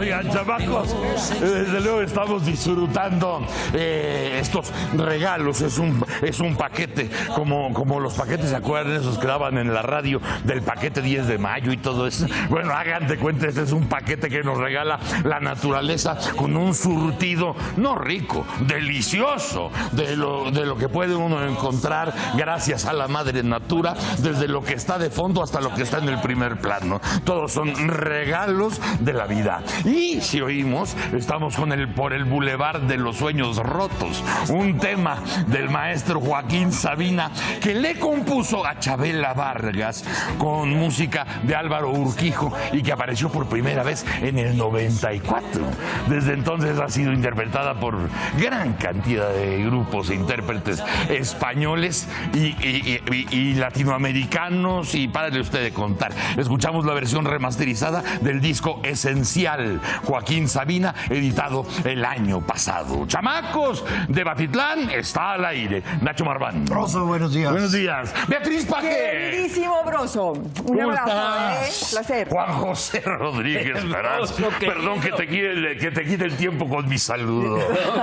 Oigan, chamacos, desde luego estamos disfrutando estos regalos. Es un paquete, como los paquetes, ¿se acuerdan? Esos que daban en la radio del paquete 10 de mayo y todo eso. Bueno, hagan de cuenta, este es un paquete que nos regala la naturaleza con un surtido, no rico, delicioso, de lo que puede uno encontrar gracias a la madre natura, desde lo que está de fondo hasta lo que está en el primer plano. Todos son regalos de la vida. Y si oímos, estamos por el Boulevard de los Sueños Rotos, un tema del maestro Joaquín Sabina que le compuso a Chabela Vargas con música de Álvaro Urquijo y que apareció por primera vez en el 94. Desde entonces ha sido interpretada por gran cantidad de grupos e intérpretes españoles y latinoamericanos, y párale usted de contar. Escuchamos la versión remasterizada del disco Esencial, Joaquín Sabina, editado el año pasado. Chamacos, de Batitlán está al aire. Nacho Marván. Broso, buenos días. Buenos días. Beatriz Paje. Queridísimo Broso. Un abrazo, placer. Juan José Rodríguez Peraz. Perdón que te quite el tiempo con mi saludo.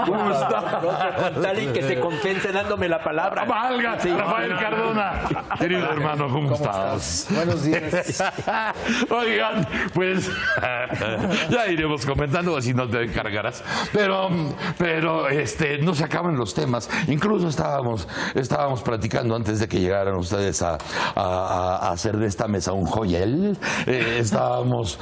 ¿Cómo está? Con tal y que se concentre dándome la palabra. Valga, sí. Rafael Cardona. Querido hermano, ¿cómo estás? Buenos días. Oigan, pues ya iremos comentando, así no te encargarás. Pero no se acaban los temas. Incluso estábamos platicando antes de que llegaran ustedes a hacer de esta mesa un joyel. Estábamos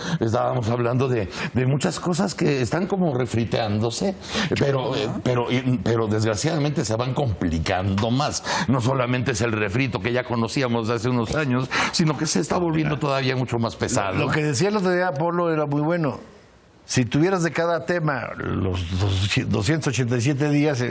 hablando de muchas cosas que están como refriteándose, pero desgraciadamente se van complicando más. No solamente es el refrito que ya conocíamos de hace unos años, sino que se está volviendo todavía mucho más pesado. Lo que decía el otro día Polo era muy bueno. Si tuvieras de cada tema los 287 días,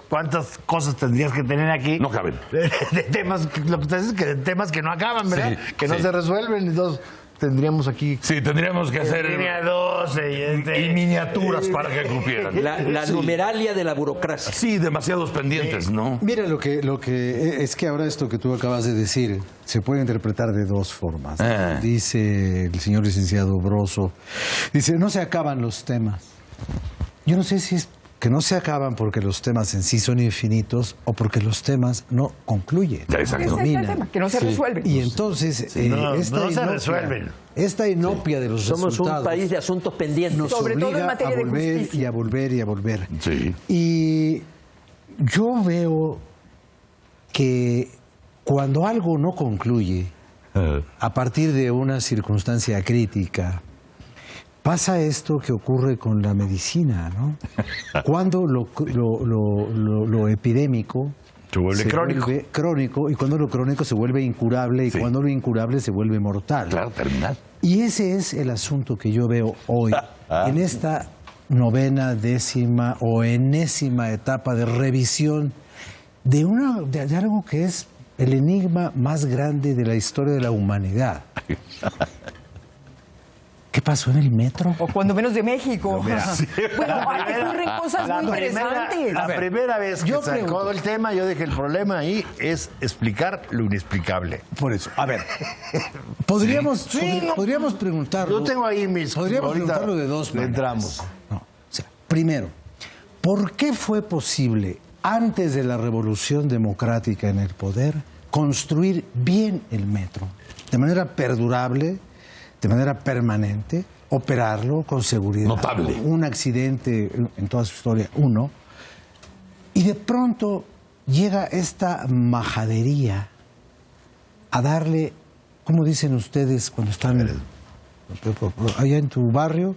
¿cuántas cosas tendrías que tener aquí? No caben. De temas, lo que te dices es que de temas que no acaban, ¿verdad? Sí, que no se resuelven. Entonces, tendríamos aquí... Sí, tendríamos que hacer... Línea 12 y miniaturas para que cupieran. La numeralia de la burocracia. Sí, demasiados pendientes, ¿no? Mira, lo que es que ahora esto que tú acabas de decir se puede interpretar de dos formas. Dice el señor licenciado Broso, dice, no se acaban los temas. Yo no sé si es que no se acaban porque los temas en sí son infinitos o porque los temas no concluyen. Exacto. Ese es el tema, que no se resuelven. Y entonces, esta inopia de los Somos resultados un país de asuntos pendientes. nos Sobre todo en obliga materia a de volver justicia. y a volver y a volver. Sí. Y yo veo que cuando algo no concluye, a partir de una circunstancia crítica, pasa esto que ocurre con la medicina, ¿no? Cuando lo epidémico se vuelve crónico, y cuando lo crónico se vuelve incurable, y cuando lo incurable se vuelve mortal. Claro, terminal. Y ese es el asunto que yo veo hoy, en esta novena, décima o enésima etapa de revisión de algo que es el enigma más grande de la historia de la humanidad. ¿Qué pasó en el metro? O cuando menos de México. Bueno, ocurren cosas muy interesantes. La primera vez que sacó el tema, yo dije, el problema ahí es explicar lo inexplicable. Por eso, a ver, podríamos preguntarlo. Yo tengo ahí mis... Podríamos preguntarlo de dos maneras. Entramos. No, o sea, primero, ¿por qué fue posible, antes de la revolución democrática en el poder, construir bien el metro? De manera perdurable, de manera permanente, operarlo con seguridad. Notable. Un accidente en toda su historia, uno. Y de pronto llega esta majadería a darle, ¿cómo dicen ustedes cuando están allá en tu barrio?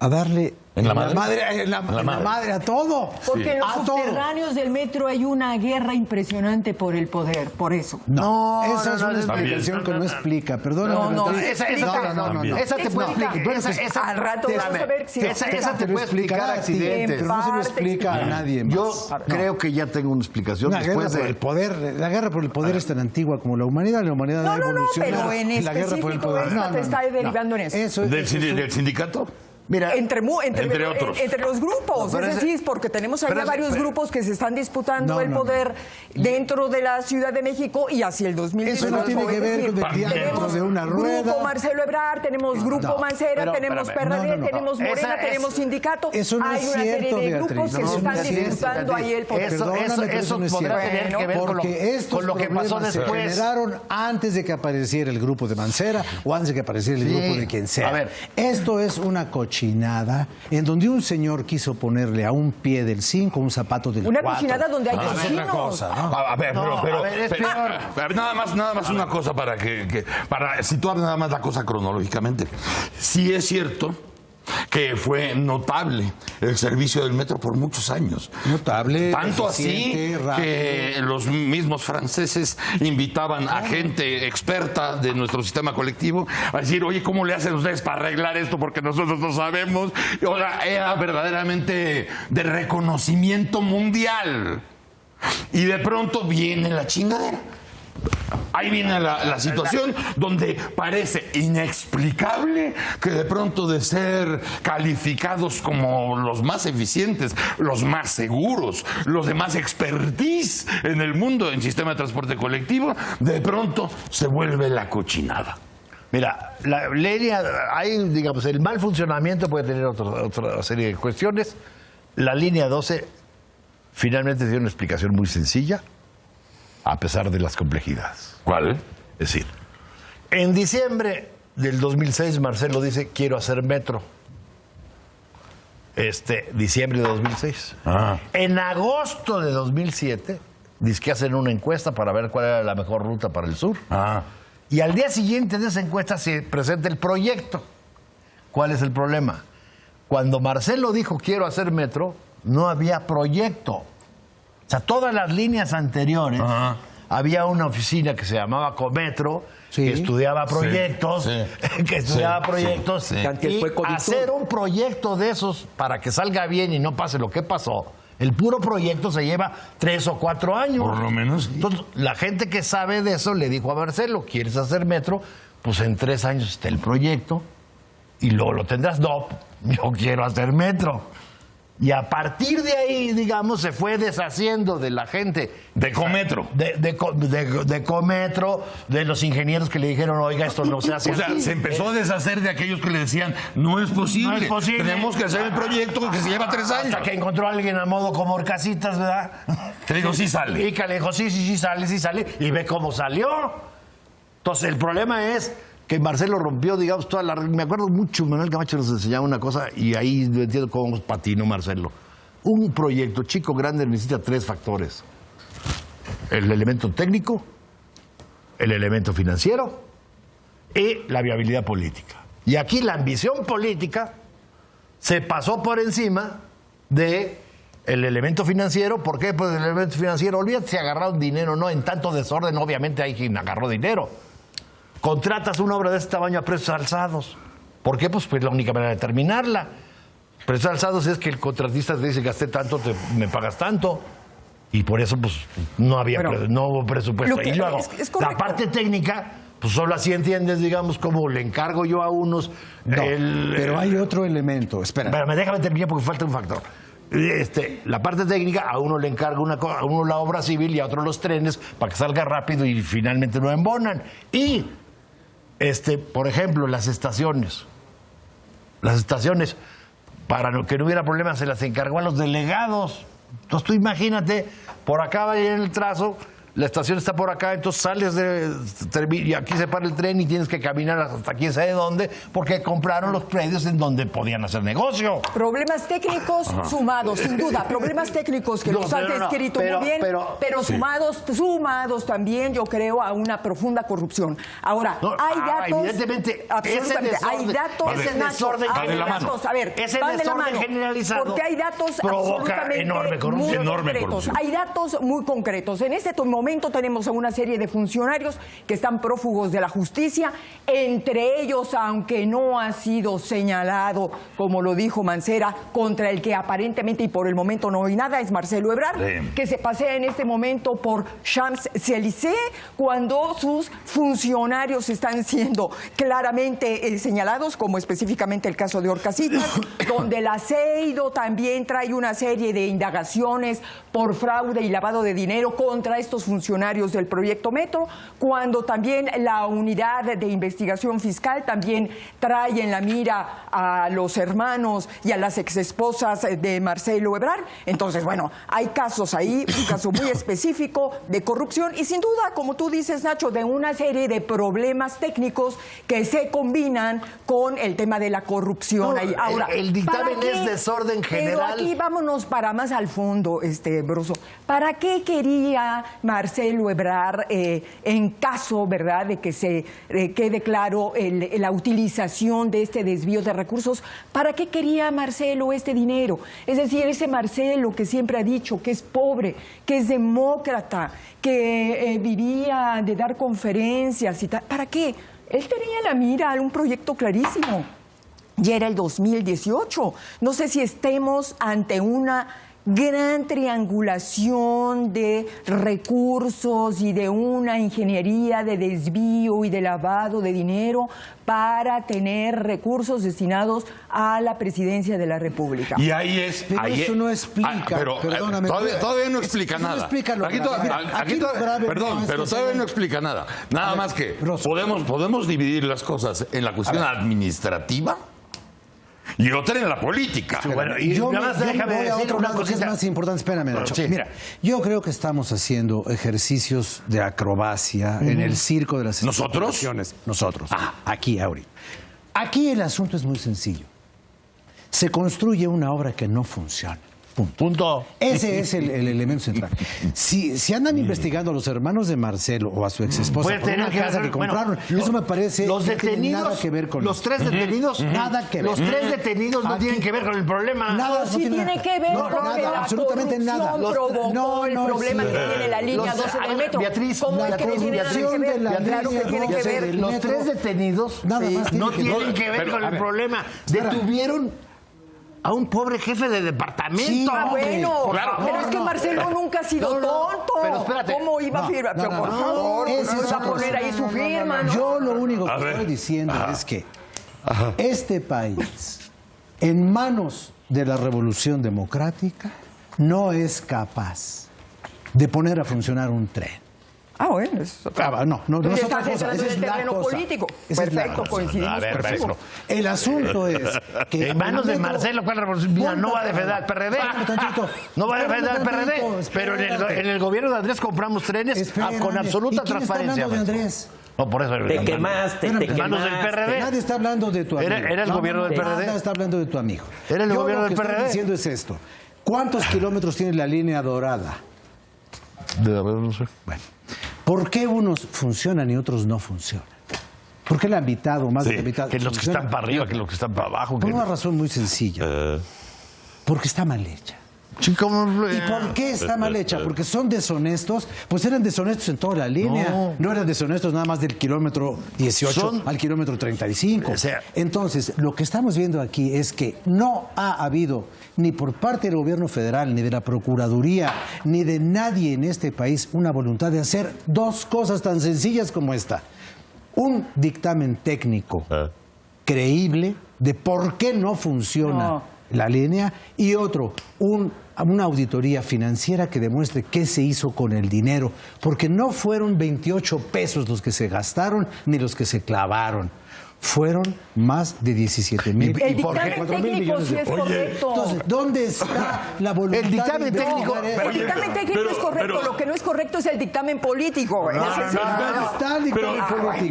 A darle la madre a todo. Porque en los subterráneos del metro hay una guerra impresionante por el poder, por eso. No, esa es una explicación que no explica. Perdóname. Esa te puede explicar. Al rato vamos a ver si... Esa te puede explicar accidentes. Pero no se lo explica a nadie más. Yo creo que ya tengo una explicación. La guerra por el poder es tan antigua como la humanidad. La humanidad ha evolucionado. pero en la guerra por el específico poder. esta te está derivando en eso. ¿Del sindicato? Mira, entre otros. entre los grupos. No, es decir, porque tenemos allá varios grupos que se están disputando el poder dentro de la Ciudad de México y hacia el 2018. Eso no tiene que ver con el diámetro de una rueda. Grupo Marcelo Ebrard, tenemos Grupo Mancera, tenemos PRD, tenemos Morena, tenemos Sindicato. Eso no hay es una cierto, serie de grupos que se están disputando ahí el poder. Eso podrá tener que ver con lo que pasó después. Se generaron antes de que apareciera el grupo de Mancera o antes de que apareciera el grupo de quien sea. A ver. Esto es una cochinada en donde un señor quiso ponerle a un pie del 5 un zapato del 4. Una cochinada donde hay cochinos. A ver, pero es peor. nada más una cosa para para situar nada más la cosa cronológicamente. Sí es cierto que fue notable el servicio del metro por muchos años. Notable. Tanto así rápido, que los mismos franceses invitaban a gente experta de nuestro sistema colectivo a decir, oye, ¿cómo le hacen ustedes para arreglar esto? Porque nosotros no sabemos. Y ahora era verdaderamente de reconocimiento mundial. Y de pronto viene la chingadera. Ahí viene la situación donde parece inexplicable que de pronto de ser calificados como los más eficientes, los más seguros, los de más expertise en el mundo en sistema de transporte colectivo, de pronto se vuelve la cochinada. Mira, la línea, hay, digamos, el mal funcionamiento puede tener otra serie de cuestiones. La línea 12 finalmente dio una explicación muy sencilla, a pesar de las complejidades. ¿Cuál? Es decir, en diciembre del 2006 Marcelo dice, quiero hacer metro. Diciembre de 2006. En agosto de 2007 dice que hacen una encuesta para ver cuál era la mejor ruta para el sur. Y al día siguiente de esa encuesta se presenta el proyecto. ¿Cuál es el problema? Cuando Marcelo dijo quiero hacer metro, no había proyecto. O sea, todas las líneas anteriores, había una oficina que se llamaba Cometro, que estudiaba proyectos, y hacer un proyecto de esos para que salga bien y no pase lo que pasó. El puro proyecto se lleva 3 o 4 años. Por lo menos. Sí. Entonces, la gente que sabe de eso le dijo a Marcelo, ¿quieres hacer metro? Pues en 3 años está el proyecto y luego lo tendrás. No, yo quiero hacer metro. Y a partir de ahí, digamos, se fue deshaciendo de la gente. De Cometro. De Cometro, de los ingenieros que le dijeron, oiga, esto no se hace así. O sea, se empezó a deshacer de aquellos que le decían, no es posible. No es posible. Tenemos que hacer el proyecto que se lleva 3 años. Hasta que encontró a alguien a modo como Orcasitas, ¿verdad? Te digo, sí sale. Y que le dijo, sí sale. Y ve cómo salió. Entonces, el problema es que Marcelo rompió, digamos, toda la... Me acuerdo mucho, Manuel Camacho nos enseñaba una cosa y ahí no entiendo cómo patinó Marcelo. Un proyecto chico, grande, necesita 3 factores. El elemento técnico, el elemento financiero y la viabilidad política. Y aquí la ambición política se pasó por encima de el elemento financiero. ¿Por qué? Pues el elemento financiero, olvídate si agarraron dinero o no, en tanto desorden obviamente hay quien agarró dinero. Contratas una obra de este tamaño a precios alzados. ¿Por qué? Pues la única manera de terminarla. Precios alzados es que el contratista te dice, gasté tanto, me pagas tanto. Y por eso, pues, no hubo presupuesto. Y luego, la parte técnica, pues solo así entiendes, digamos, como le encargo yo a unos... pero hay otro elemento, espera. Pero déjame terminar porque falta un factor. La parte técnica, a uno le encarga a uno la obra civil y a otro los trenes para que salga rápido y finalmente no embonan. Y, por ejemplo, las estaciones. Las estaciones, para que no hubiera problemas, se las encargó a los delegados. Entonces tú imagínate, por acá va a ir el trazo, la estación está por acá, entonces sales y aquí se para el tren y tienes que caminar hasta quién sabe dónde, porque compraron los predios en donde podían hacer negocio. Problemas técnicos sumados, sin duda, problemas técnicos que los has descrito muy bien, pero sumados también, yo creo, a una profunda corrupción. Ahora, hay datos... Evidentemente, absolutamente, hay datos... Ese desorden generalizado porque hay datos provoca enorme corrupción. Hay datos muy concretos. En este momento momento tenemos a una serie de funcionarios que están prófugos de la justicia, entre ellos, aunque no ha sido señalado, como lo dijo Mancera, contra el que aparentemente y por el momento no hay nada, es Marcelo Ebrard, que se pasea en este momento por Champs-Élysées, cuando sus funcionarios están siendo claramente señalados, como específicamente el caso de Orcasitas, donde la CEIDO también trae una serie de indagaciones por fraude y lavado de dinero contra estos funcionarios del proyecto Metro, cuando también la unidad de investigación fiscal también trae en la mira a los hermanos y a las exesposas de Marcelo Ebrard. Entonces, bueno, hay casos ahí, un caso muy específico de corrupción y sin duda, como tú dices, Nacho, de una serie de problemas técnicos que se combinan con el tema de la corrupción. No, ahora, el dictamen es desorden general. Pero aquí vámonos para más al fondo, Broso. ¿Para qué quería Marcelo Ebrard, en caso, ¿verdad?, de que se quede claro la utilización de este desvío de recursos, ¿para qué quería Marcelo este dinero? Es decir, ese Marcelo que siempre ha dicho que es pobre, que es demócrata, que vivía de dar conferencias y tal. ¿Para qué? Él tenía en la mira un proyecto clarísimo. Ya era el 2018. No sé si estemos ante una gran triangulación de recursos y de una ingeniería de desvío y de lavado de dinero para tener recursos destinados a la presidencia de la República. Y ahí es... Pero ahí eso no explica, perdóname. Todavía no explica nada. No explica lo Perdón, pero todavía no explica nada. Nada más que podemos dividir las cosas en la cuestión administrativa y otra en la política. Sí, bueno, y yo voy a otro lado que es más importante. Espérame, Nacho. Sí. Mira, yo creo que estamos haciendo ejercicios de acrobacia en el circo de las instituciones. ¿Nosotros? Aquí, ahorita. Aquí el asunto es muy sencillo. Se construye una obra que no funciona. Punto. Ese es el elemento central. Si andan investigando a los hermanos de Marcelo o a su exesposa por una casa que compraron, eso me parece los detenidos, nada que ver con los tres detenidos, nada que ver. Los tres detenidos no tienen que ver con el problema. Nada, sí tiene que ver con nada, absolutamente nada. Provocó el problema que tiene la línea 12 del metro. Beatriz, ¿cómo es que no tiene nada que ver? Claro que tiene que ver. Los tres detenidos no tienen que ver con el problema. Detuvieron a un pobre jefe de departamento. Sí, bueno, claro, pero es que Marcelo nunca ha sido tonto. Pero espérate. ¿Cómo iba a firmar? Pero por favor, no iba a poner ahí su firma. Yo lo único que estoy diciendo es que este país, en manos de la Revolución Democrática, no es capaz de poner a funcionar un tren. Bueno, es otra. No es otra cosa. Ese es el terreno político. Perfecto, coincidimos. Perfecto. El asunto es que en manos de Marcelo, ¿cuál revolución? No va a defender al PRD. No va a defender al PRD. Pero en el gobierno de Andrés compramos trenes con absoluta transparencia. ¿De Andrés? No, por eso. Te quemaste. Manos del PRD. Nadie está hablando de tu amigo. Era el gobierno del PRD. Nadie está hablando de tu amigo. Era el gobierno del PRD. Lo que estoy diciendo es esto. ¿Cuántos kilómetros tiene la línea dorada? No sé. Bueno. ¿Por qué unos funcionan y otros no funcionan? ¿Por qué la mitad o más de la mitad? Que los que están para arriba, que los que están para abajo. Por una razón muy sencilla. Porque está mal hecha. ¿Y por qué está mal hecha? Porque son deshonestos. Pues eran deshonestos en toda la línea. No eran deshonestos nada más del kilómetro 18 al kilómetro 35. Entonces, lo que estamos viendo aquí es que no ha habido, ni por parte del gobierno federal, ni de la Procuraduría, ni de nadie en este país, una voluntad de hacer dos cosas tan sencillas como esta. Un dictamen técnico creíble de por qué no funciona la línea, y otro, una auditoría financiera que demuestre qué se hizo con el dinero, porque no fueron 28 pesos los que se gastaron ni los que se clavaron. Fueron más de 17,000. El dictamen técnico sí es correcto. Entonces, ¿dónde está la voluntad? El dictamen técnico. El dictamen técnico es correcto. Lo que no es correcto es el dictamen político.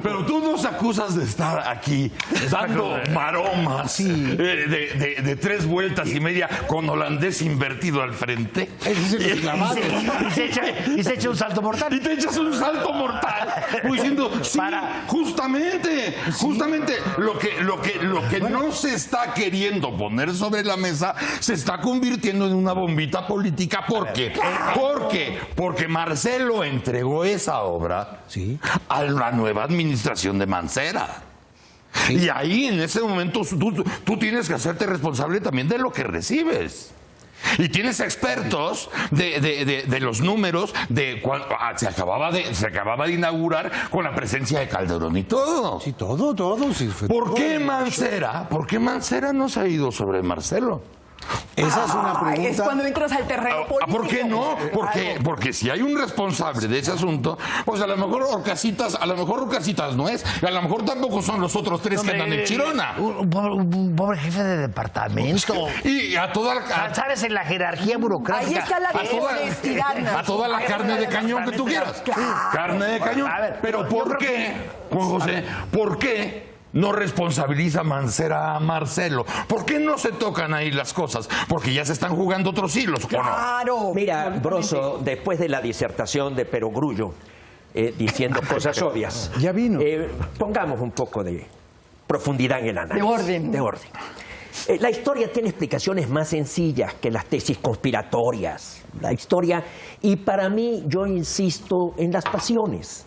Pero tú nos acusas de estar aquí dando maromas de 3 vueltas y media con holandés invertido. partido al frente. Y se echa un salto mortal. Y te echas un salto mortal. Diciendo, sí, justamente lo que no se está queriendo poner sobre la mesa se está convirtiendo en una bombita política. ¿Por qué? Porque Marcelo entregó esa obra a la nueva administración de Mancera. Sí. Y ahí, en ese momento, tú tienes que hacerte responsable también de lo que recibes. Y tienes expertos de los números de cuando se acababa de inaugurar con la presencia de Calderón y todo. Sí, todo. Sí, ¿Por qué Mancera no se ha ido sobre Marcelo? Esa es una pregunta. Es cuando entras al terreno político. ¿Por qué no? Porque si hay un responsable de ese asunto, pues a lo mejor Orcasitas no es, y a lo mejor tampoco son los otros tres que andan en Chirona. Un pobre jefe de departamento. Y a toda ¿sabes? En la jerarquía burocrática. Ahí está la deshonestidad. a toda la carne de cañón que tú quieras. Claro. Carne de cañón. A ver, pero ¿por qué, Juan José? ¿Por qué no responsabiliza Mancera a Marcelo? ¿Por qué no se tocan ahí las cosas? Porque ya se están jugando otros hilos, ¿o no? Claro. Mira, Broso, después de la disertación de Perogrullo, diciendo cosas obvias, ya vino. Pongamos un poco de profundidad en el análisis. De orden. La historia tiene explicaciones más sencillas que las tesis conspiratorias. La historia, y para mí, yo insisto en las pasiones.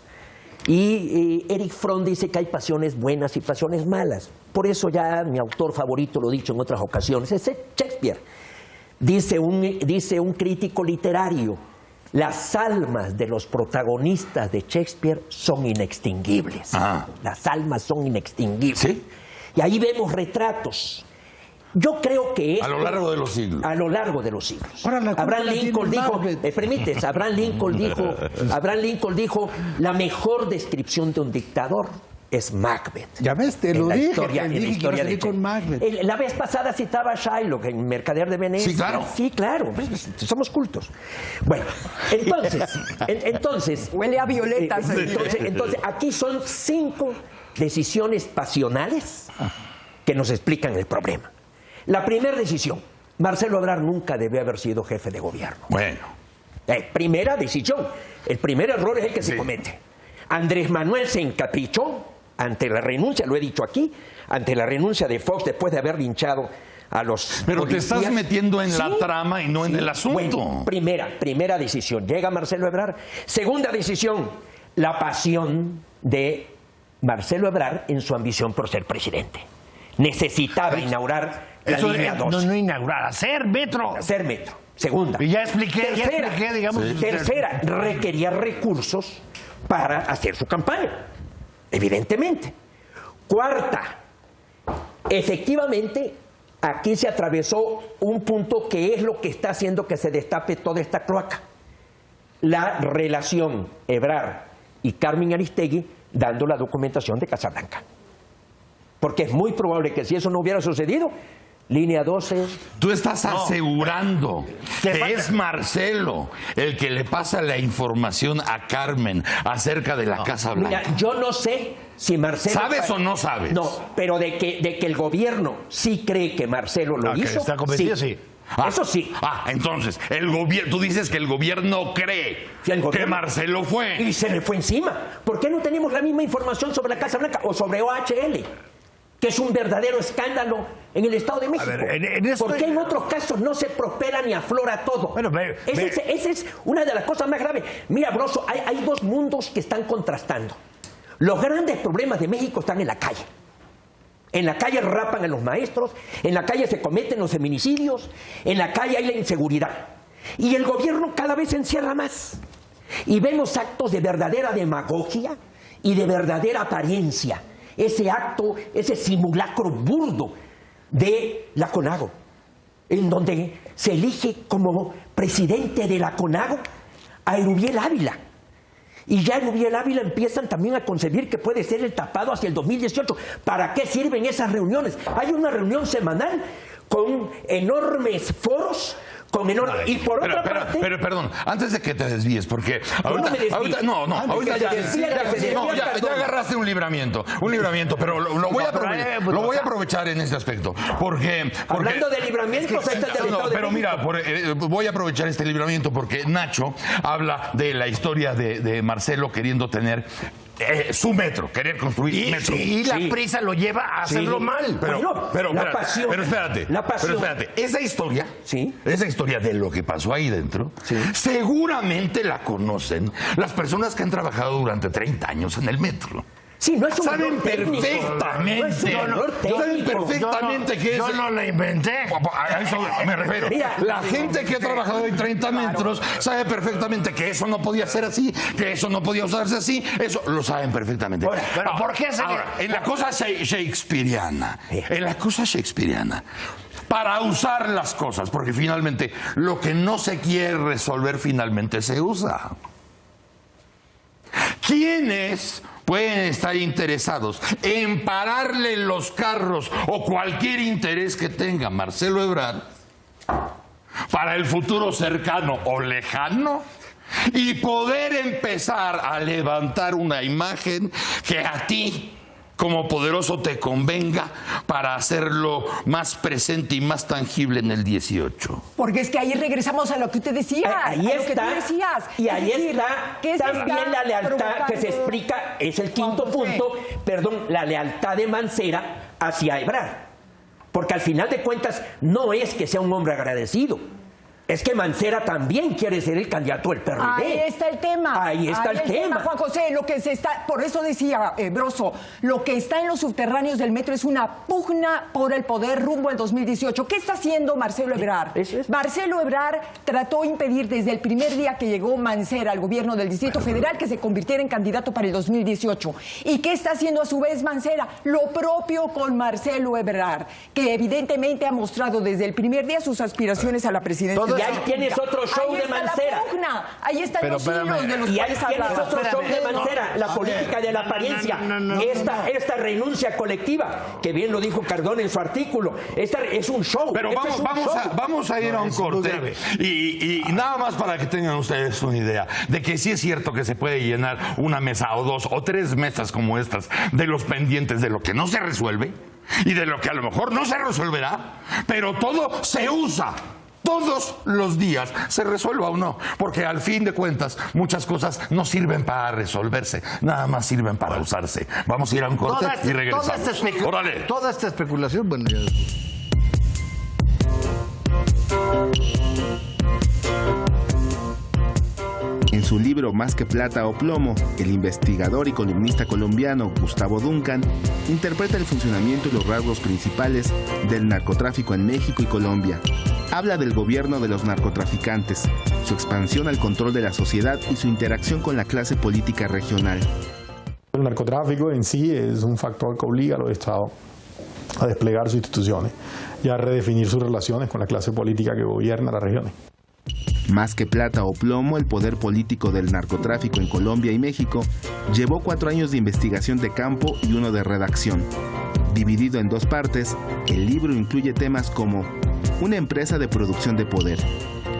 Y Erich Fromm dice que hay pasiones buenas y pasiones malas. Por eso ya mi autor favorito, lo he dicho en otras ocasiones, es Shakespeare. Dice un crítico literario, las almas de los protagonistas de Shakespeare son inextinguibles. Las almas son inextinguibles. ¿Sí? Y ahí vemos retratos. Yo creo que a lo largo de los siglos. A lo largo de los siglos. Ahora, Abraham Lincoln dijo, la mejor descripción de un dictador es Macbeth. Ya ves, te lo dije. En la historia de con Macbeth. La vez pasada citaba a Shylock en Mercader de Venecia. Sí, claro. Sí, claro. Somos cultos. Bueno, entonces huele a violetas. Entonces, aquí son 5 decisiones pasionales que nos explican el problema. La primera decisión, Marcelo Ebrard nunca debió haber sido jefe de gobierno. Bueno. Primera decisión. El primer error es el que se comete. Andrés Manuel se encaprichó ante la renuncia, lo he dicho aquí, ante la renuncia de Fox después de haber linchado a los Pero policías. te estás metiendo en la trama y no en el asunto. Bueno, primera decisión. Llega Marcelo Ebrard. Segunda decisión, la pasión de Marcelo Ebrard en su ambición por ser presidente. Necesitaba inaugurar la línea 2. No inaugurar, hacer metro. Hacer metro. Segunda. Y ya expliqué, digamos. Tercera, requería recursos para hacer su campaña, evidentemente. Cuarta, efectivamente, aquí se atravesó un punto que es lo que está haciendo que se destape toda esta cloaca. La relación Ebrard y Carmen Aristegui dando la documentación de Casablanca. Porque es muy probable que si eso no hubiera sucedido, línea 12... Tú estás asegurando que es Marcelo el que le pasa la información a Carmen acerca de la Casa Blanca. Mira, yo no sé si Marcelo... ¿Sabes o no sabes? No, pero de que el gobierno sí cree que Marcelo lo hizo, está convencido, sí. Eso sí. Entonces, tú dices que el gobierno cree que Marcelo fue. Y se le fue encima. ¿Por qué no tenemos la misma información sobre la Casa Blanca o sobre OHL? Que es un verdadero escándalo en el Estado de México. A ver, ¿Por qué en otros casos no se prospera ni aflora todo? Bueno, Esa es una de las cosas más graves. Mira, Broso, hay dos mundos que están contrastando. Los grandes problemas de México están en la calle. En la calle rapan a los maestros, en la calle se cometen los feminicidios, en la calle hay la inseguridad. Y el gobierno cada vez se encierra más. Y vemos actos de verdadera demagogia y de verdadera apariencia. Ese acto, ese simulacro burdo de la CONAGO, en donde se elige como presidente de la CONAGO a Erubiel Ávila. Y ya Erubiel Ávila empiezan también a concebir que puede ser el tapado hacia el 2018. ¿Para qué sirven esas reuniones? Hay una reunión semanal con enormes foros, Y por otra parte... Pero perdón, antes de que te desvíes, porque ahorita ya agarraste un libramiento, pero lo voy a aprovechar en este aspecto, porque hablando de libramientos, voy a aprovechar este libramiento porque Nacho habla de la historia de Marcelo queriendo tener su metro, querer construir metro. Y la prisa lo lleva a hacerlo mal. Pero espérate, esa historia de lo que pasó ahí dentro, seguramente la conocen las personas que han trabajado durante 30 años en el metro. Sí, no es un saben perfectamente que yo no la inventé. A eso me refiero. Mira, la gente que ha trabajado en 30 metros sabe perfectamente que eso no podía ser así, que eso no podía usarse así. Eso lo saben perfectamente. Pero ¿por qué se en la cosa shakespeariana, para usar las cosas, porque finalmente lo que no se quiere resolver finalmente se usa. ¿Quiénes pueden estar interesados en pararle los carros o cualquier interés que tenga Marcelo Ebrard para el futuro cercano o lejano y poder empezar a levantar una imagen que a ti como poderoso te convenga para hacerlo más presente y más tangible en el 18? Porque es que ahí regresamos a lo que usted decía. Ahí está. Y ahí está también la lealtad que se explica, es el quinto punto, la lealtad de Mancera hacia Ebrard. Porque al final de cuentas no es que sea un hombre agradecido. Es que Mancera también quiere ser el candidato del PRD. Ahí está el tema. Ahí está el tema. Juan José, por eso decía Broso, lo que está en los subterráneos del metro es una pugna por el poder rumbo al 2018. ¿Qué está haciendo Marcelo Ebrard? Marcelo Ebrard trató de impedir desde el primer día que llegó Mancera al gobierno del Distrito Federal que se convirtiera en candidato para el 2018. ¿Y qué está haciendo a su vez Mancera? Lo propio con Marcelo Ebrard, que evidentemente ha mostrado desde el primer día sus aspiraciones a la presidencia. Y ahí tienes otro show de Mancera. Ahí están los hilos de los y ahí cuales tienes hablaba. otro show de Mancera, la política de la apariencia. Esta renuncia colectiva, que bien lo dijo Cardón en su artículo. Esta es un show. Pero vamos a ir a un corte y nada más para que tengan ustedes una idea de que sí es cierto que se puede llenar una mesa o dos o tres mesas como estas de los pendientes de lo que no se resuelve y de lo que a lo mejor no se resolverá, pero todo se usa. Todos los días, se resuelva o no, porque al fin de cuentas muchas cosas no sirven para resolverse, nada más sirven para usarse. Vamos a ir a un corte y regresamos. Toda esta especulación, bueno, ya... En su libro Más que plata o plomo, el investigador y columnista colombiano Gustavo Duncan interpreta el funcionamiento y los rasgos principales del narcotráfico en México y Colombia. Habla del gobierno de los narcotraficantes, su expansión al control de la sociedad y su interacción con la clase política regional. El narcotráfico en sí es un factor que obliga a los estados a desplegar sus instituciones y a redefinir sus relaciones con la clase política que gobierna las regiones. Más que plata o plomo, el poder político del narcotráfico en Colombia y México llevó 4 años de investigación de campo y 1 de redacción. Dividido en 2 partes, el libro incluye temas como una empresa de producción de poder,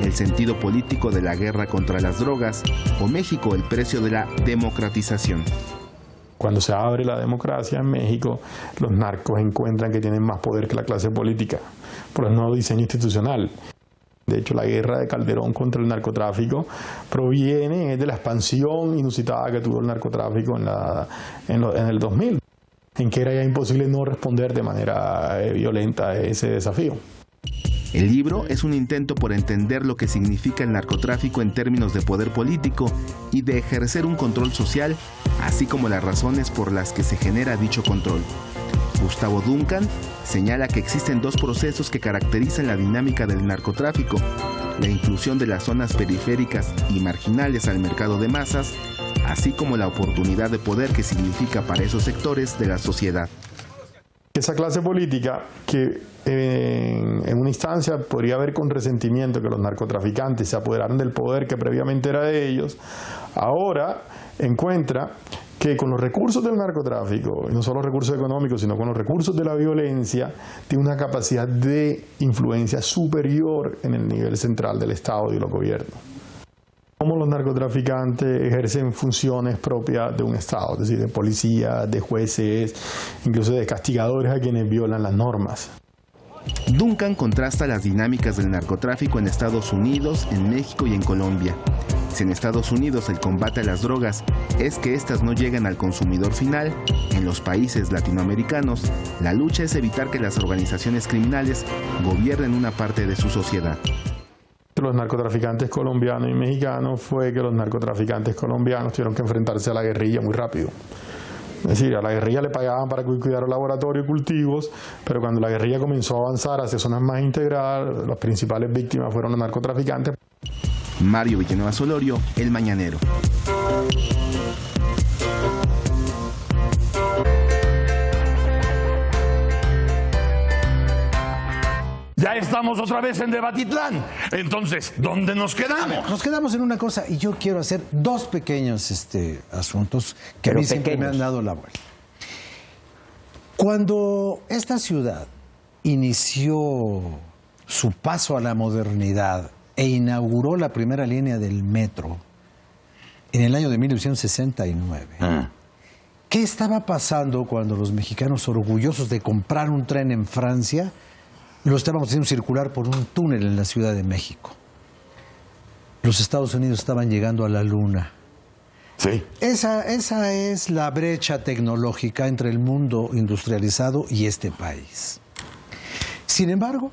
el sentido político de la guerra contra las drogas o México, el precio de la democratización. Cuando se abre la democracia en México, los narcos encuentran que tienen más poder que la clase política por el nuevo diseño institucional. De hecho, la guerra de Calderón contra el narcotráfico proviene de la expansión inusitada que tuvo el narcotráfico en el 2000, en que era ya imposible no responder de manera violenta a ese desafío. El libro es un intento por entender lo que significa el narcotráfico en términos de poder político y de ejercer un control social, así como las razones por las que se genera dicho control. Gustavo Duncan señala que existen 2 procesos que caracterizan la dinámica del narcotráfico: la inclusión de las zonas periféricas y marginales al mercado de masas, así como la oportunidad de poder que significa para esos sectores de la sociedad. Esa clase política que en una instancia podría ver con resentimiento que los narcotraficantes se apoderaron del poder que previamente era de ellos, ahora encuentra que con los recursos del narcotráfico, y no solo recursos económicos, sino con los recursos de la violencia, tiene una capacidad de influencia superior en el nivel central del Estado y de los gobiernos. Cómo los narcotraficantes ejercen funciones propias de un Estado, es decir, de policía, de jueces, incluso de castigadores a quienes violan las normas. Duncan contrasta las dinámicas del narcotráfico en Estados Unidos, en México y en Colombia. Si en Estados Unidos el combate a las drogas es que éstas no llegan al consumidor final, en los países latinoamericanos la lucha es evitar que las organizaciones criminales gobiernen una parte de su sociedad. Los narcotraficantes colombianos y mexicanos fue que los narcotraficantes colombianos tuvieron que enfrentarse a la guerrilla muy rápido. Es decir, a la guerrilla le pagaban para que cuidara laboratorios y cultivos, pero cuando la guerrilla comenzó a avanzar hacia zonas más integradas, las principales víctimas fueron los narcotraficantes. Mario Villanueva Solorio, El Mañanero. Ya estamos otra vez en Debatitlán. Entonces, ¿dónde nos quedamos? Nos quedamos en una cosa y yo quiero hacer dos pequeños asuntos que a mí siempre me han dado la vuelta. Cuando esta ciudad inició su paso a la modernidad e inauguró la primera línea del metro en el año de 1969, ¿qué estaba pasando cuando los mexicanos, orgullosos de comprar un tren en Francia, lo estábamos haciendo circular por un túnel en la Ciudad de México? Los Estados Unidos estaban llegando a la Luna. Sí. Esa es la brecha tecnológica entre el mundo industrializado y este país. Sin embargo,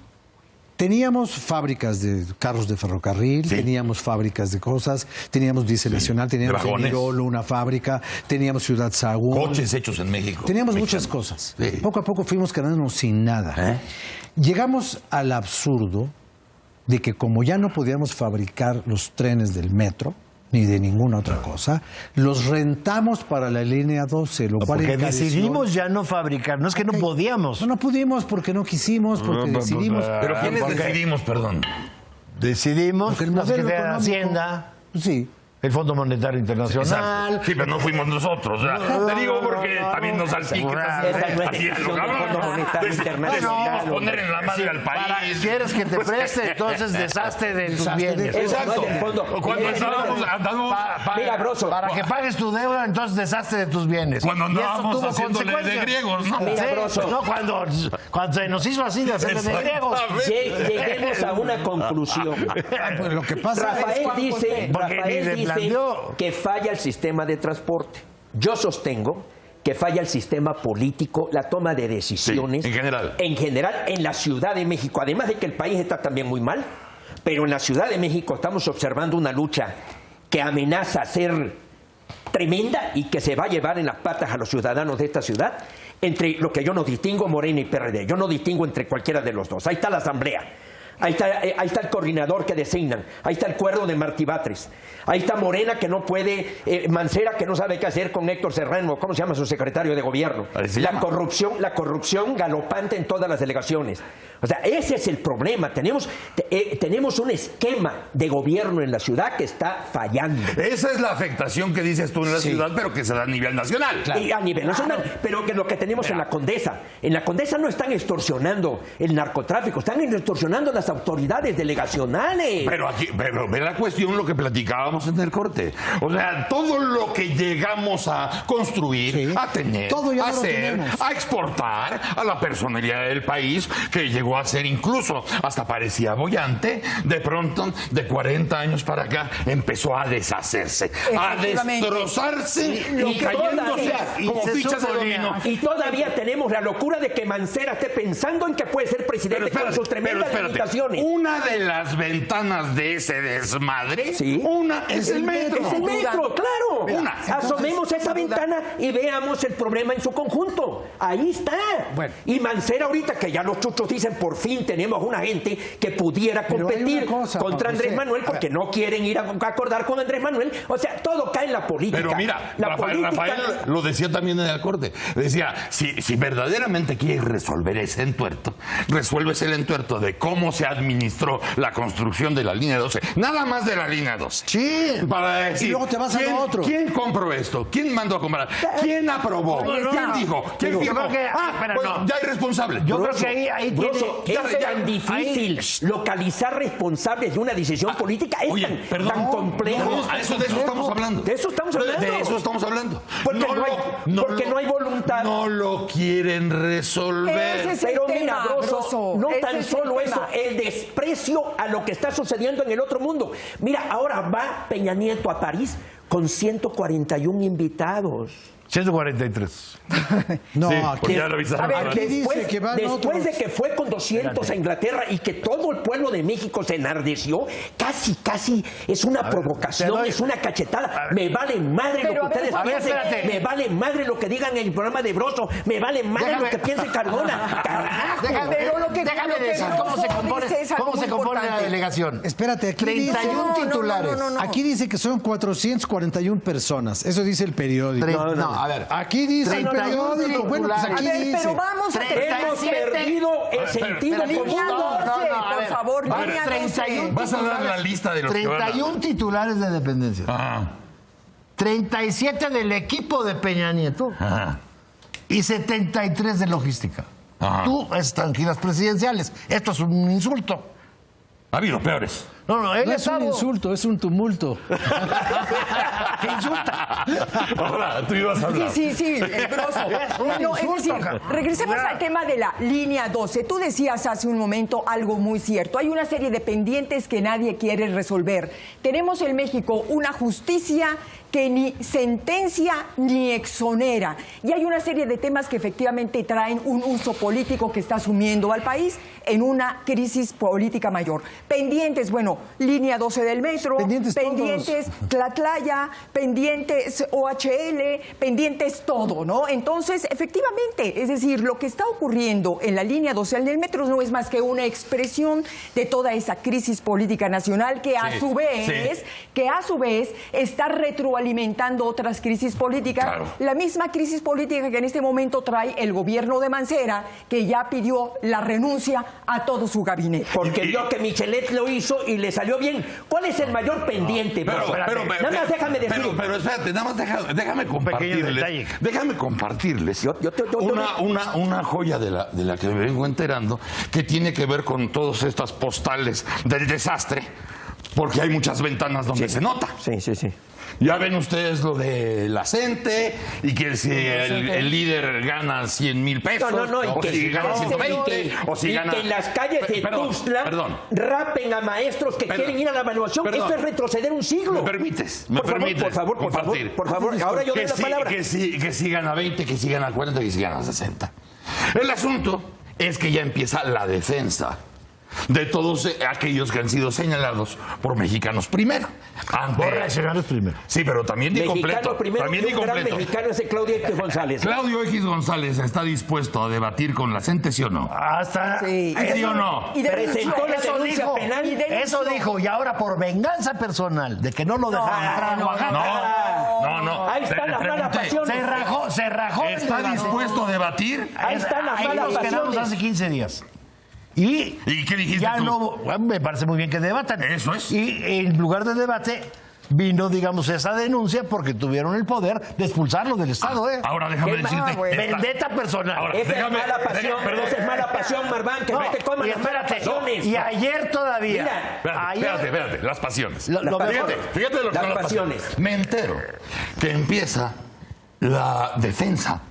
teníamos fábricas de carros de ferrocarril, teníamos fábricas de cosas, teníamos Diesel Nacional, teníamos en Mirolo una fábrica, teníamos Ciudad Sagún. Coches hechos en México. Teníamos muchas cosas. Poco a poco fuimos quedándonos sin nada. Llegamos al absurdo de que como ya no podíamos fabricar los trenes del metro, ni de ninguna otra cosa, los rentamos para la línea 12, lo cual porque encareció. decidimos ya no fabricar, no es que no podíamos. No pudimos porque no quisimos, porque decidimos. ¿Pero quiénes decidimos, perdón? Decidimos, Porque el la modelo Secretaría de económico- Hacienda, Sí. el Fondo Monetario Internacional. Exacto. Sí, pero no fuimos nosotros. O sea, te digo porque también nos salpica. Esa no es decisión del Fondo Monetario Internacional. Poner en la madre al país. Quieres que te preste, entonces deshazte de tus bienes. Exacto. No es del fondo. Cuando estábamos andando Mira, Broso. Para que pagues tu deuda, entonces deshazte de tus bienes. Cuando Y esto andábamos tuvo haciéndole de consecuencias. griegos, ¿no? Mira, Broso. No, cuando se nos hizo así de hacerle de griegos. Lleguemos a una conclusión. Pues lo que pasa Rafael dice, Porque ni Rafael le dice planteó. que falla el sistema de transporte. Yo sostengo que falla el sistema político, la toma de decisiones. Sí, en general. En general, en la Ciudad de México. Además de que el país está también muy mal, pero en la Ciudad de México estamos observando una lucha que amenaza ser tremenda y que se va a llevar en las patas a los ciudadanos de esta ciudad, entre lo que yo no distingo, Morena y PRD. Yo no distingo entre cualquiera de los dos. Ahí está la Asamblea. Ahí está el coordinador que designan. Ahí está el cuerdo de Martí Batres. Ahí está Morena que no puede, Mancera que no sabe qué hacer con Héctor Serrano, ¿cómo se llama su secretario de gobierno? La corrupción galopante en todas las delegaciones. O sea, ese es el problema. Tenemos un esquema de gobierno en la ciudad que está fallando. Esa es la afectación que dices tú en la ciudad, pero que se da a nivel nacional. Y a nivel nacional, pero que lo que tenemos en la Condesa. En la Condesa no están extorsionando el narcotráfico, están extorsionando las autoridades delegacionales. Pero ve la cuestión, lo que platicábamos en el corte. O sea, todo lo que llegamos a construir, a tener, Todo ya a no lo hacer, tenemos. a exportar a la personalidad del país, que llegó a ser incluso, hasta parecía boyante, de pronto, de 40 años para acá, empezó a deshacerse, a Efectivamente. destrozarse Lo y que cayéndose todavía- como se fichas de suponía- dominó. Y todavía tenemos la locura de que Mancera esté pensando en que puede ser presidente con sus tremendas limitaciones. Una de las ventanas de ese desmadre, Sí. una es el metro. Es el metro, claro. Una. Asomemos esa ventana y veamos el problema en su conjunto. Ahí está. Bueno. Y Mancera ahorita, que ya los chuchos dicen por fin tenemos una gente que pudiera competir contra Andrés Manuel, porque no quieren ir a acordar con Andrés Manuel. O sea, todo cae en la política. Pero mira, Rafael lo decía también en la Corte. Decía, si verdaderamente quieres resolver ese entuerto, resuelves el entuerto de cómo se administró la construcción de la línea 12. Nada más de la línea 12. Sí. Para decir, y luego te vas a lo otro. ¿Quién compró esto? ¿Quién mandó a comprar? ¿Quién aprobó? ¿Quién dijo? ¿Quién dijo? Ya hay responsable. Yo creo que ahí tiene... Es tan difícil localizar responsables de una decisión política. Es tan complejo. De eso estamos hablando. De eso estamos hablando. De eso estamos hablando. Porque no hay voluntad. No lo quieren resolver. Ese es el Pero tema, mira, Broso, no ese tan es solo el eso, tema. el desprecio a lo que está sucediendo en el otro mundo. Mira, ahora va Peña Nieto a París con 141 invitados. 143. No, Sí, aquí, pues ya lo avisaron. A ver, aquí dice que van después otros. de que fue con 200 a Inglaterra y que todo el pueblo de México se enardeció, casi es una provocación, es una cachetada. Me vale madre Pero, lo que ustedes a ver, piensen, espérate. me vale madre lo que digan en el programa de Broso, me vale madre lo que piense Cardona. Carajo. Pero lo que- Déjame lo que decir cómo se Broso compone, dice es algo cómo se muy compone la importante. delegación. Espérate, aquí 31 dice, titulares. no. aquí dice que son 441 personas. Eso dice el periódico. No, a ver. Aquí dice el 31 periódico. Bueno, pues A aquí ver, dice. pero vamos a Hemos perdido el sentido Línea común. 12, por favor, A ver, línea 31 12. Vas a dar la lista de los que van a... 31 titulares de dependencia. Ajá, 37 del equipo de Peña Nieto ajá. y 73 de logística. Ajá. Tú estás en giras presidenciales. Esto es un insulto. Ha habido peores. No, él No es un insulto, es un tumulto. ¿Qué insulta? Ahora, tú ibas a hablar. Sí, el Broso. No, es decir, regresemos al tema de la línea 12. Tú decías hace un momento algo muy cierto. Hay una serie de pendientes que nadie quiere resolver. Tenemos en México una justicia que ni sentencia ni exonera. Y hay una serie de temas que efectivamente traen un uso político que está sumiendo al país en una crisis política mayor. Pendientes, bueno, línea 12 del metro, Pendientes Tlatlaya, pendientes OHL, pendientes todo, ¿no? Entonces, efectivamente, es decir, lo que está ocurriendo en la línea 12 del metro no es más que una expresión de toda esa crisis política nacional que a su vez está retroalimentando otras crisis políticas. Claro. La misma crisis política que en este momento trae el gobierno de Mancera, que ya pidió la renuncia a todo su gabinete. Porque vio que Michelet lo hizo y le salió bien. ¿Cuál es el mayor pendiente? Broso? Nada más déjame decir. Pero espérate, nada más déjame compartirles. detalle. Déjame compartirles Yo- una joya de la que me vengo enterando, que tiene que ver con todas estas postales del desastre, porque hay muchas ventanas donde se nota. Sí. Ya ven ustedes lo de la CENTE y que si el líder gana 100,000 pesos, No, y o que si gana 120, o si y gana... que en las calles de Tuxtla rapen a maestros que quieren ir a la evaluación. Esto es retroceder un siglo. ¿Me permites? Por favor, ahora yo doy la palabra. Que si gana 20, que si gana 40, que si gana 60. El asunto es que ya empieza la defensa de todos aquellos que han sido señalados por Mexicanos Primero. Por reaccionarios primero. Sí, pero también di completo. Mexicano primero, También y di un gran completo. mexicano es el Claudio X González. ¿Claudio X González está dispuesto a debatir con la CENTE, sí o no? Hasta Sí. ¿Sí o no? Y Presentó la denuncia penal. Eso dijo, y ahora por venganza personal de que no lo dejaron entrar a Oaxaca, No. Ahí están las malas pasiones. se rajó. ¿Está dispuesto a debatir? Ahí están las Ahí malas nos quedamos pasiones. hace 15 días. Y qué dijiste ya tú? no, bueno, me parece muy bien que debatan. Eso es. Y en lugar de debate vino, digamos, esa denuncia porque tuvieron el poder de expulsarlo del Estado. Ahora déjame Qué decirte... bueno. Vendetta personal. Ahora, Esa déjame- es mala pasión, perdón. esa es mala pasión, Marván, que no te coman y las malas espérate, pasiones. y ayer todavía. Mira, Espérate, las pasiones. Lo mejor- Fíjate lo que Las son las pasiones. Me entero que empieza la defensa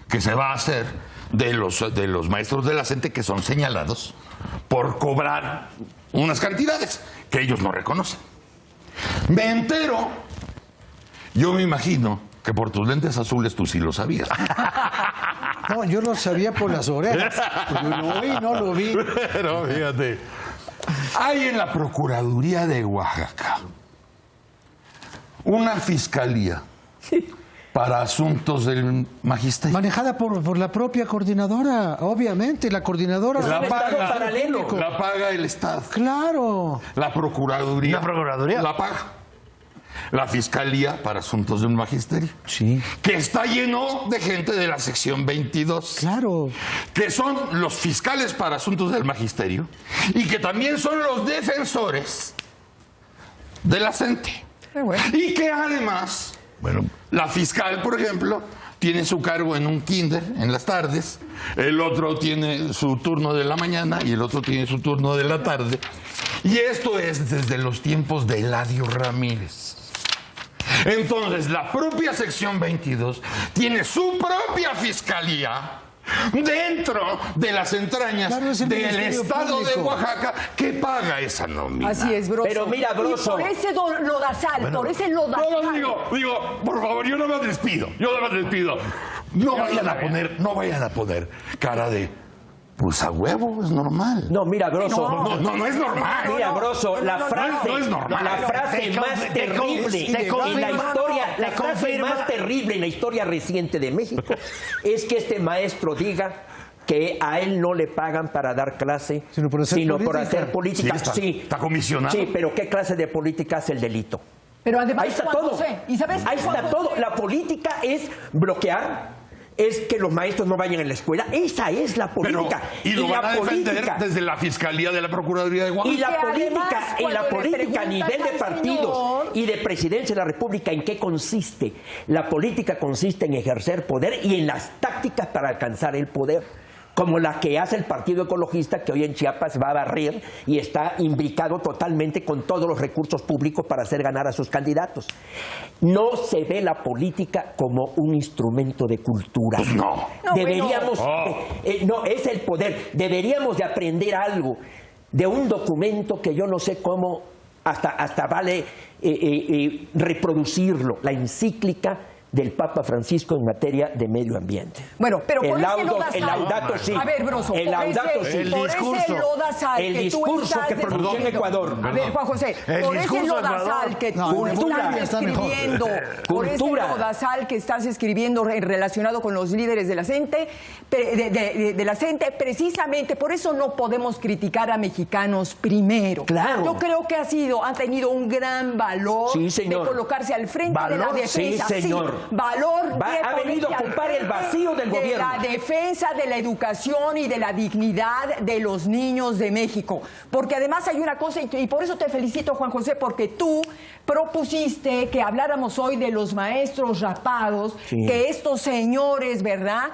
que se va a hacer de los maestros de la CENTE que son señalados por cobrar unas cantidades que ellos no reconocen. Me entero, yo me imagino que por tus lentes azules tú sí lo sabías. No, yo lo sabía por las orejas. Yo lo oí, no lo vi. Pero fíjate, hay en la Procuraduría de Oaxaca una fiscalía para asuntos del magisterio. Manejada por la propia coordinadora, obviamente, la coordinadora... Es un estado paralelo. La paga el Estado. Claro. La Procuraduría. ¿La Procuraduría? La paga. La Fiscalía para asuntos del magisterio. Sí. Que está lleno de gente de la sección 22. Claro. Que son los fiscales para asuntos del magisterio y que también son los defensores de la CENTE. Y que además, la fiscal, por ejemplo, tiene su cargo en un kinder en las tardes, el otro tiene su turno de la mañana y el otro tiene su turno de la tarde. Y esto es desde los tiempos de Eladio Ramírez. Entonces, la propia sección 22 tiene su propia fiscalía dentro de las entrañas del Estado de Oaxaca que paga esa nómina. Así es, Broso. Pero mira, Broso. Y por ese lodazal, por ese lodazal. No, digo, por favor, yo nada más les pido. No vayan a poner cara de... Pues a huevo, es normal. No, mira, Broso. No es normal. Mira, Broso, la frase, no es normal. la frase más terrible en la historia, la frase más terrible en la historia reciente de México es que este maestro diga que a él no le pagan para dar clase, sino por hacer política. Sí, está comisionado. Sí, pero ¿qué clase de política hace el delito? Pero además, ahí está todo. ¿Y sabes ahí está todo. La política es bloquear. Es que los maestros no vayan a la escuela. Esa es la política. Pero, y lo van a defender desde la Fiscalía de la Procuraduría de Oaxaca. Y la política a nivel de partidos y de presidencia de la República, ¿en qué consiste? La política consiste en ejercer poder y en las tácticas para alcanzar el poder. Como la que hace el Partido Ecologista, que hoy en Chiapas va a barrer y está imbricado totalmente con todos los recursos públicos para hacer ganar a sus candidatos. No se ve la política como un instrumento de cultura. Pues no. Deberíamos, no, es el poder. Deberíamos de aprender algo de un documento que yo no sé cómo hasta vale reproducirlo, la encíclica del Papa Francisco en materia de medio ambiente. Bueno, pero por el Laudato sí. A ver, Broso, el Laudato sí. El discurso que pronunció en Ecuador. A ver, Juan José, por ese lodazal que tú estás escribiendo, por ese lodazal que estás escribiendo relacionado con los líderes de la CENTE, precisamente por eso no podemos criticar a Mexicanos Primero. Claro. Yo creo que han tenido un gran valor de colocarse al frente de la defensa. Sí, señor. Ha venido a ocupar el vacío del gobierno. La defensa de la educación y de la dignidad de los niños de México. Porque además hay una cosa, y por eso te felicito, Juan José, porque tú propusiste que habláramos hoy de los maestros rapados, que estos señores, ¿verdad?,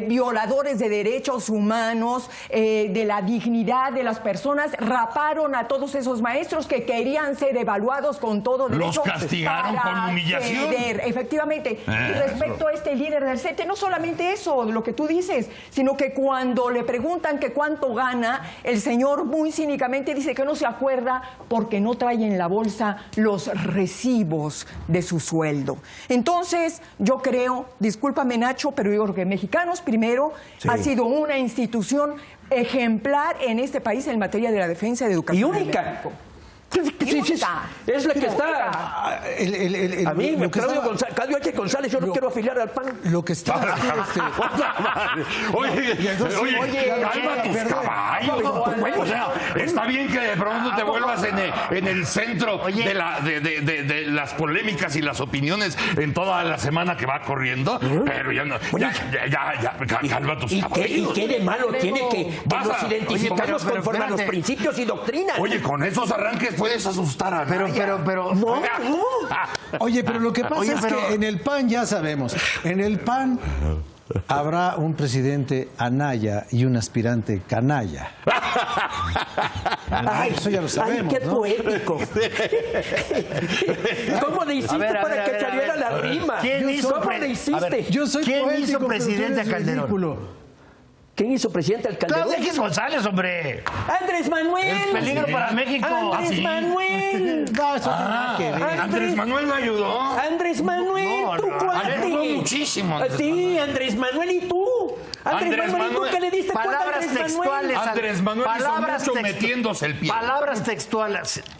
violadores de derechos humanos, de la dignidad de las personas, raparon a todos esos maestros que querían ser evaluados con todo derecho. Los castigaron con humillación. Efectivamente. Y respecto a este líder del CENTE, no solamente eso, lo que tú dices, sino que cuando le preguntan que cuánto gana, el señor muy cínicamente dice que no se acuerda porque no trae en la bolsa los recibos de su sueldo. Entonces, yo creo, discúlpame Nacho, pero yo creo que Mexicanos Primero ha sido una institución ejemplar en este país en materia de la defensa de educación. Y única. Es la que está. A mí, Claudio H. González, yo no quiero afiliar al PAN. Lo que está. Oye, calma tus caballos. O sea, está bien que de pronto te vuelvas en el centro de las polémicas y las opiniones en toda la semana que va corriendo, pero ya no. Ya, calma tus caballos. ¿Y qué de malo tiene que nos identificamos conforme a los principios y doctrinas? Oye, con esos arranques puedes asustar a pero no. Oye, pero lo que pasa es que en el PAN ya sabemos, en el PAN habrá un presidente Anaya y un aspirante canalla. Eso ya lo sabemos. Ay, qué poético. ¿Cómo le hiciste para que saliera la rima? ¿Quién hizo presidente a Calderón? ¿Quién hizo presidente al Calderón? Claudio X González, hombre. ¡Andrés Manuel! El peligro para México. ¡Andrés Manuel! No, eso tiene que ver. Andrés Manuel me ayudó. ¡Andrés Manuel! ¡Tu cuate! Ayudó muchísimo. Sí, Andrés Manuel y tú. Andrés Manuel, ¿tú qué le diste cuenta a Palabras Andrés textuales. Manuel? Andrés Manuel hizo mucho metiéndose el pie.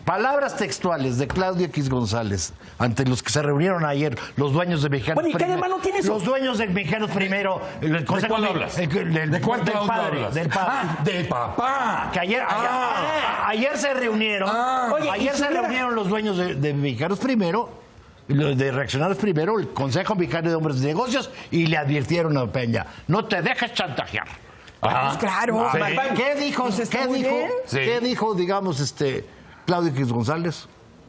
Palabras textuales de Claudio X González ante los que se reunieron ayer, los dueños de Mexicanos Bueno, ¿y qué de malo tiene eso? Los dueños de Mexicanos Primero. ¿De cuál hablas? ¿De cuál del Claudio padre? hablas? Del padre. Ah, del papá. Que ayer se reunieron. Oye, ayer se reunieron los dueños de Mexicanos Primero, los de Reaccionarios Primero, el Consejo Mexicano de Hombres de Negocios, y le advirtieron a Peña: no te dejes chantajear. Pues claro. Sí. ¿Qué dijo? Pues está muy bien. Sí. ¿Qué dijo, digamos, Claudio X González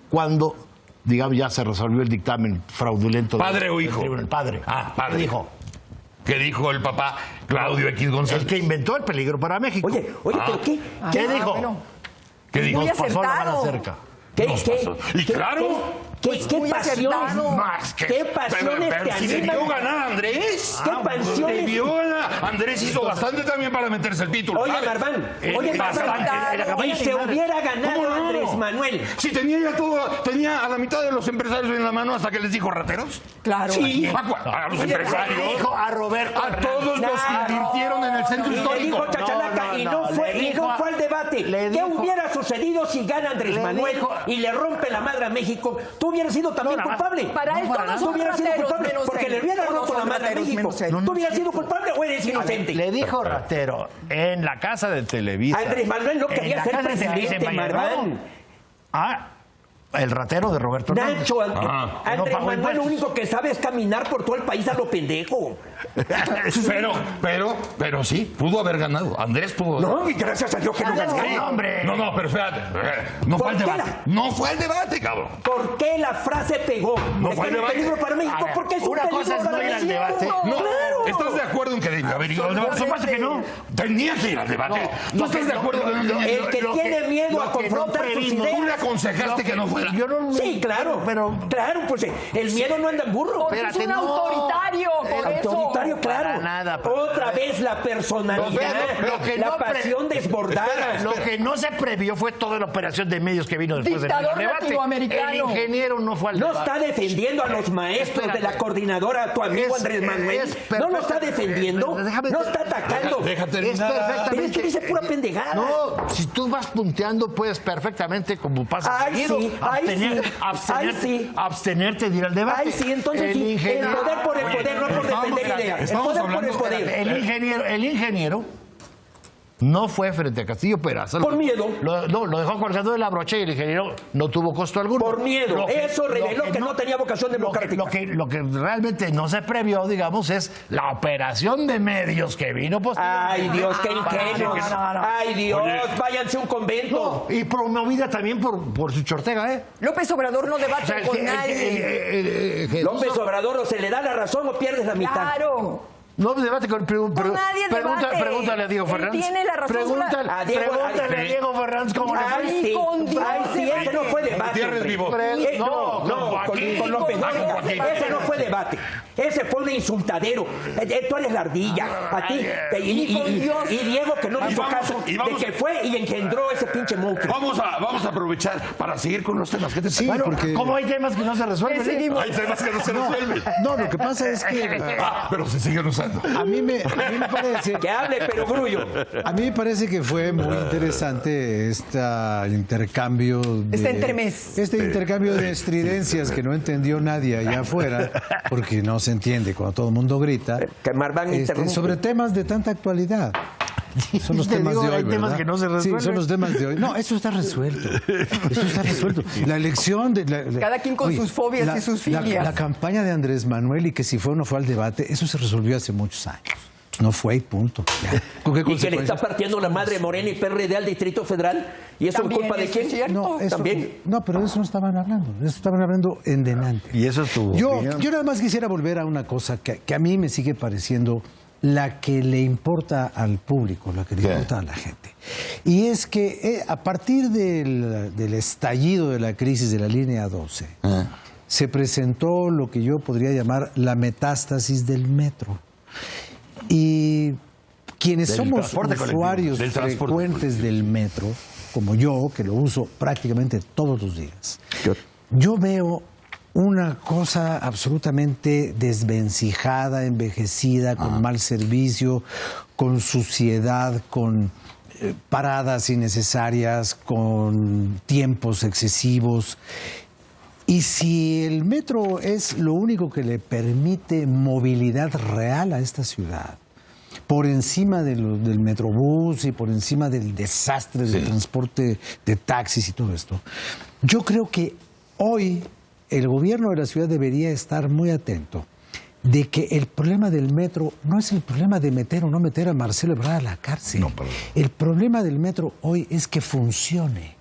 cuando, digamos, ya se resolvió el dictamen fraudulento? ¿Padre o hijo? El padre. Padre. ¿Qué dijo? ¿Qué dijo el papá Claudio X González? El que inventó el peligro para México. Oye, ¿pero qué? ¿Qué dijo? Bueno. ¿Qué dijo? Muy Nos pasó la mano acertado. cerca. ¿Qué? Nos pasó. Y claro. ¿Qué muy pasiones? acertado. Más que. ¿Qué pasiones pero te si debió animan? ganar Andrés. ¿Qué pasiones? Debió ganar. Andrés hizo bastante también para meterse el título. Oye, ¿sabes? Marván, oye, Bastante. Marván, y se hubiera ganado ¿Cómo no? Andrés Manuel. Si tenía ya todo, tenía a la mitad de los empresarios en la mano hasta que les dijo rateros. Claro. Sí, a los empresarios. Dijo a Roberto. A todos los que invirtieron en el centro Y le histórico. dijo Chachalaca, y no fue al debate. le ¿Qué dijo- hubiera sucedido si gana Andrés le Manuel dijo- y le rompe la madre a México? Tú hubieras sido también No, culpable. Para él todos Tú son hubieras sido rateros, culpable menos porque él. le hubiera Todos roto la son madre a rateros, México. menos él. ¿Tú hubieras sido culpable o eres inocente? Le dijo ratero en la casa de Televisa. Andrés Manuel no En quería la ser casa de presidente, Televisa en Marván. El ratero de Roberto Hernández. Nacho, Andrés No pagó Manuel lo impuestos. único que sabe es caminar por todo el país a lo pendejo. Pero sí, pudo haber ganado. Andrés pudo. No, y gracias a Dios que no ganó. Sí, hombre. No, pero espérate. No fue el ¿Por qué debate. No fue el debate, cabrón. ¿Por qué la frase pegó? No ¿Es fue que el es un debate. peligro para México? A ver, Porque es un una peligro cosa es para no ir al México. debate. No, Claro. ¿estás de acuerdo en que debía haber ido? No, por supuesto que no. Tenía que ir al debate. ¿Tú estás de acuerdo que no tenía que ir? El que tiene miedo a confrontar sus Tú le ideas. aconsejaste que no fuera. Yo no. Sí, claro, claro, pues el miedo no anda en burro. Porque es un autoritario, por eso. Autoritario, claro. Para nada. Otra vez la personalidad, la pasión desbordada. Lo que no se previó fue toda la operación de medios que vino después Dictador del debate. latinoamericano. El ingeniero no fue al No debate. está defendiendo a los maestros de la coordinadora, tu amigo Andrés Manuel. No lo está defendiendo. No está atacando. Déjate Es perfectamente. Es que dice pura pendejada. No, si tú vas punteando, puedes perfectamente, como pasa Ay, seguido, sí, ay, sí, ay, sí. abstenerte de ir al debate. Ay, sí, entonces sí. El poder por el poder, no por defender ideas. El estamos poder por el hablando- poder. El ingeniero no fue frente a Castillo Peraza. Por miedo. Lo dejó colgando de la brocha y el ingeniero no tuvo costo alguno. Por miedo. Eso reveló que no tenía vocación democrática. Lo que realmente no se previó, digamos, es la operación de medios que vino Ay, Dios, qué ingenuos. Ay, Dios, váyanse a un convento. Y promovida también por su Ortega, ¿eh? López Obrador no debate O sea, con nadie. López Obrador, o se le da la razón o pierdes la mitad. Claro. No debate con nadie debate. Pregúntale a Diego Él Fernández. tiene la razón. Pregúntale A Diego- pregúntale a ay, Diego Fernández cómo le fue. Ay, sí. con Dios Ay, sí, ese no fue debate. Gutiérrez hombre. vivo. No, con Joaquín. con López. Ah, con Joaquín. Ese no fue debate. Ese fue un insultadero. Tú eres la ardilla. A ti. Y Diego, que no le hizo vamos, caso y de vamos. que fue y engendró ese pinche monstruo. Vamos a aprovechar para seguir con los temas. ¿Qué te Sí, parece? porque... ¿Cómo hay temas que no se resuelven? Seguimos. Hay temas que no se resuelven. No, lo que pasa es que Pero se siguen usando. a mí me parece... Que hable, pero grullo. A mí me parece que fue muy interesante este intercambio de... Este entremés. Este intercambio de estridencias que no entendió nadie allá afuera, porque no se entiende cuando todo el mundo grita, Que Marván interrumpe. sobre temas de tanta actualidad. Son los Te temas digo, de hoy, hay temas ¿verdad? que no se Sí, resuelven. son los temas de hoy. No, eso está resuelto. Eso está resuelto. La elección de... Cada quien con sus fobias y sus filias. La campaña de Andrés Manuel y que si fue o no fue al debate, eso se resolvió hace muchos años. No fue y punto. Ya. ¿Con qué Y que le está consecuencias? partiendo la madre Morena y PRD al Distrito Federal. ¿Y eso es También culpa de eso quién? es cierto. No, eso, También. no, pero de eso no estaban hablando. De eso estaban hablando en delante. Y eso es tu Yo opinión. nada más quisiera volver a una cosa que a mí me sigue pareciendo la que le importa al público, la que le importa a la gente. Y es que a partir del estallido de la crisis de la línea 12, se presentó lo que yo podría llamar la metástasis del metro. Y quienes Del somos transporte colectivo, usuarios del transporte frecuentes del metro, como yo, que lo uso prácticamente todos los días, yo veo una cosa absolutamente desvencijada, envejecida, con mal servicio, con suciedad, con paradas innecesarias, con tiempos excesivos. Y si el metro es lo único que le permite movilidad real a esta ciudad, por encima del metrobús y por encima del desastre del transporte de taxis y todo esto, yo creo que hoy el gobierno de la ciudad debería estar muy atento de que el problema del metro no es el problema de meter o no meter a Marcelo Ebrard a la cárcel. No, perdón. El problema del metro hoy es que funcione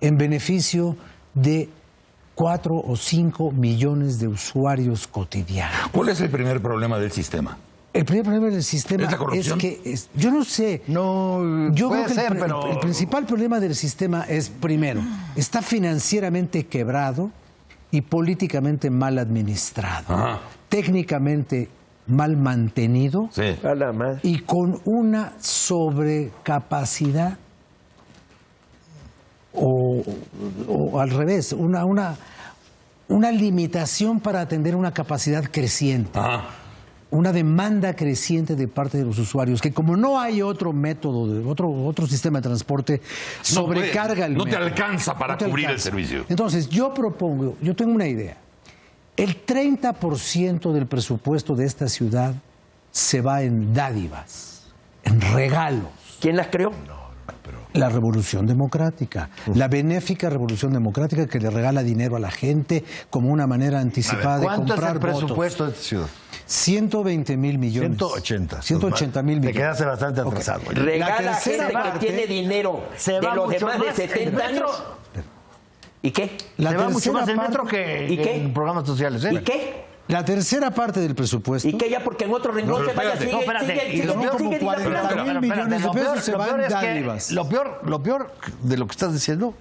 en beneficio de 4 o 5 millones de usuarios cotidianos. ¿Cuál es el primer problema del sistema? El primer problema del sistema ¿Es la corrupción? Yo no sé. No, Yo puede creo que ser, pero... el principal problema del sistema es, primero, está financieramente quebrado y políticamente mal administrado. Ajá. Técnicamente mal mantenido Sí. A la madre. y con una sobrecapacidad o al revés, una limitación para atender una capacidad creciente. Ajá. Una demanda creciente de parte de los usuarios, que como no hay otro método, otro sistema de transporte, sobrecarga el no te metro. alcanza para No te cubrir el alcanza. servicio. Entonces, yo tengo una idea. El 30% del presupuesto de esta ciudad se va en dádivas, en regalos. ¿Quién las creó? La Revolución Democrática, la benéfica Revolución Democrática que le regala dinero a la gente como una manera anticipada de ¿Cuánto es comprar el presupuesto votos. de esta ciudad? 120,000 millones. 180. 180,000 millones. Te quedaste bastante Ok. atrasado. Regala a tercera gente parte- que tiene dinero Se de va los mucho demás de más el 70 años. metro. ¿Y qué? La Se va mucho tercera más el metro parte- que ¿Y qué? en programas sociales. ¿eh? ¿Y qué? La tercera parte del presupuesto. ¿Y qué? Ya porque en otro renglón No, se vaya, espérate. sigue, No, espérate. sigue, Y sigue, lo peor, sigue, como sigue 40 hablando. mil millones de pesos se van es que dádivas. lo peor de lo que estás diciendo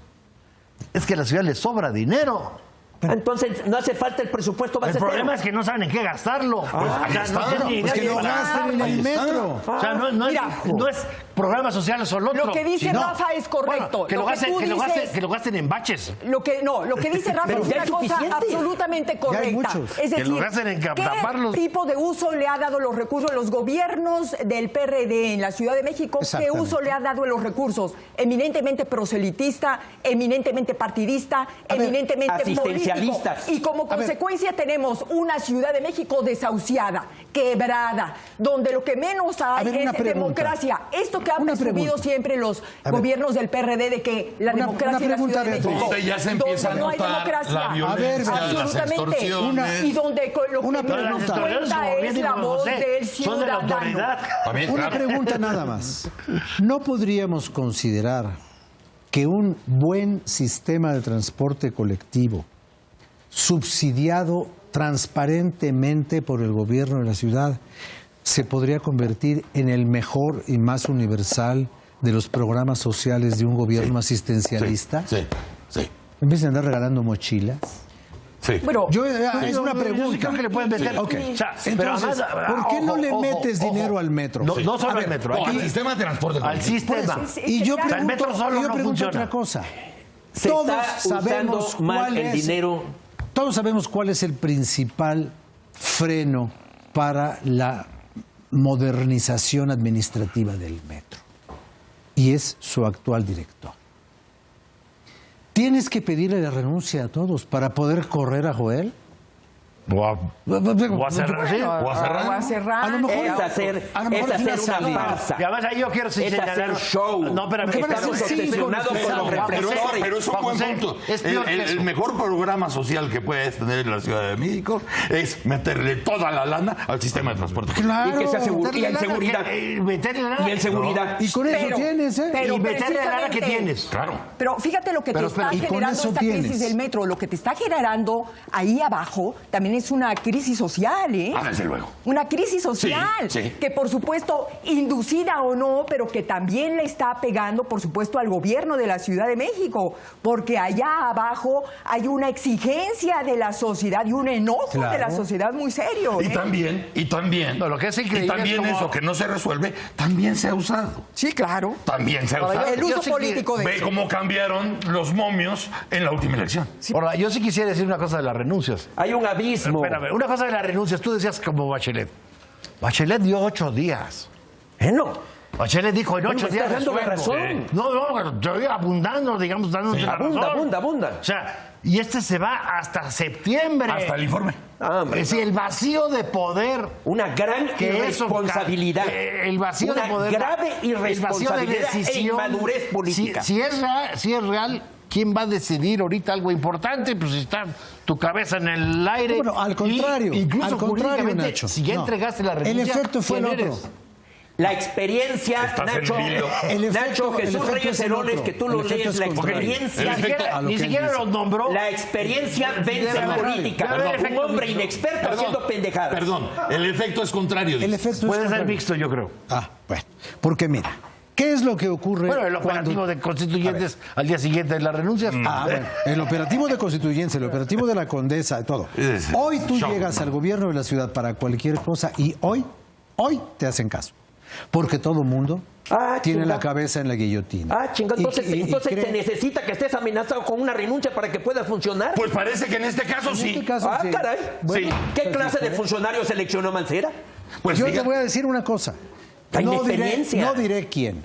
es que a la ciudad le sobra dinero. Entonces no hace falta el presupuesto base El problema cero. es que no saben en qué gastarlo. ahí está. Pues que lo gasten en el metro. O sea, no es programas sociales o lo otro. Lo que dice sino- Rafa es correcto. Bueno, que, lo Lo que gasten, tú que dices- lo gasten en baches. Lo que dice Rafa Pero es ya una es cosa suficiente. absolutamente correcta. hay muchos. Es Que decir, lo gasten en ¿qué taparlos. tipo de uso le ha dado los recursos los gobiernos del PRD en la Ciudad de México? ¿Qué Exactamente. uso le ha dado los recursos? Eminentemente proselitista, eminentemente partidista, eminentemente asistencialistas. político. Y como consecuencia tenemos una Ciudad de México desahuciada, quebrada, donde lo que menos hay ver, una es pregunta. democracia. Esto que han Una presumido pregunta. siempre los A ver. gobiernos del PRD de que la Una democracia en la pregunta, Ciudad de Beatriz. México. Donde ya se empieza donde a no hay notar democracia. la violencia, las Absolutamente. extorsiones. Y donde lo que Una menos pregunta. cuenta es la voz del Son de la ciudadano. autoridad. También, Una claro. pregunta nada más. ¿No podríamos considerar que un buen sistema de transporte colectivo, subsidiado transparentemente por el gobierno de la ciudad, se podría convertir en el mejor y más universal de los programas sociales de un gobierno asistencialista? Sí, sí, En vez de andar regalando mochilas. sí. Bueno, Es una Yo sí pregunta. creo que le pueden meter. Ok. O sea, pero Entonces, además, ¿por qué no ojo, le ojo, metes ojo. dinero al metro? No, Sí. no solo A al ver, metro. No, al Aquí- sistema de transporte. al sistema. Y yo O sea, el pregunto, metro solo yo no pregunto funciona. otra cosa. Se Todos está sabemos usando mal cuál el es- dinero. Todos sabemos cuál es el principal freno para la modernización administrativa del metro. Y es su actual director. ¿Tienes que pedirle la renuncia a todos para poder correr a Joel? O a cerrar, sí. O a Serrano. o a Serrano. A lo mejor- Es hacer, a lo mejor es es hacer una una salida. farsa. Y además ahí yo quiero Es señalar hacer show. No, pero ¿Qué van a Estamos hacer? Sí, obsesionados con los Pero reflectores. Pero es un Juan buen José, punto. es peor que eso. El mejor programa social que puedes tener en la Ciudad de México es meterle toda la lana al sistema de transporte. Claro. Y que sea seguro. Y en meterle seguridad. lana, meterle lana. Y en seguridad. Y con eso Pero- tienes, ¿eh? pero Y meterle la lana que precisamente- tienes. Claro. Pero fíjate lo que Pero te está espera, y con generando eso esta tienes. crisis del metro. Lo que te está generando ahí abajo también es una crisis social, ¿eh? Ah, desde luego. Una crisis social, Sí. que por supuesto, inducida o no, pero que también le está pegando, por supuesto, al gobierno de la Ciudad de México, porque allá abajo hay una exigencia de la sociedad y un enojo de la sociedad muy serio. Y también, No, lo que es increíble y también es como- eso que no se resuelve, también se ha usado. Sí, claro. También se ha usado. El uso sí político de Ve eso. cómo cambiaron los momios en la última elección. Ahora, yo sí quisiera decir una cosa de las renuncias. Hay un abismo. Espérame, una cosa de las renuncias. Tú decías como Bachelet. Bachelet dio 8 días. No. Bachelet dijo en Bueno, 8 me días. estás dando la resuelvo. razón. No, estoy abundando, digamos, dándote la razón. Abunda. O sea, y este se va hasta septiembre. Hasta el informe. Hombre, Es decir, el vacío de poder. una gran Que eso, irresponsabilidad. el vacío una de poder. grave el vacío de irresponsabilidad e decisión. inmadurez política. Si es real, ¿quién va a decidir ahorita algo importante? Pues si está tu cabeza en el aire. Bueno, al contrario, incluso al contrario, jurídicamente, Nacho. si ya No. entregaste la renuncia, El efecto fue el ¿quién otro. eres? La experiencia, Estás en Nacho, vilo. El efecto- Nacho el Jesús efecto Reyes es el Heroles, otro. que tú El lo efecto lees, es la contrario. experiencia, El efecto- a lo Ni que él siquiera dice. los nombró. la experiencia vence en Perdón, política. perdón, Un hombre inexperto haciendo pendejadas. Perdón, el efecto es contrario. El efecto es Puede ser contrario. mixto, yo creo. Ah, bueno. Porque mira, ¿qué es lo que ocurre Bueno, el operativo cuando... de constituyentes al día siguiente de las renuncias. Ah, bueno, el operativo de Constituyencia, el operativo de la Condesa, todo. Es Hoy tú show. llegas al gobierno de la ciudad para cualquier cosa y hoy te hacen caso. Porque todo mundo tiene chinga. la cabeza en la guillotina. Ah, chingado. Entonces, Y entonces cree- se necesita que estés amenazado con una renuncia para que pueda funcionar. Pues parece que en este caso En sí. este caso, Ah, sí. caray. Bueno, ¿Qué pues, clase de ¿eh? funcionario seleccionó Mancera? Pues Yo diga- te voy a decir una cosa. La No diré, inexperiencia. no diré quién,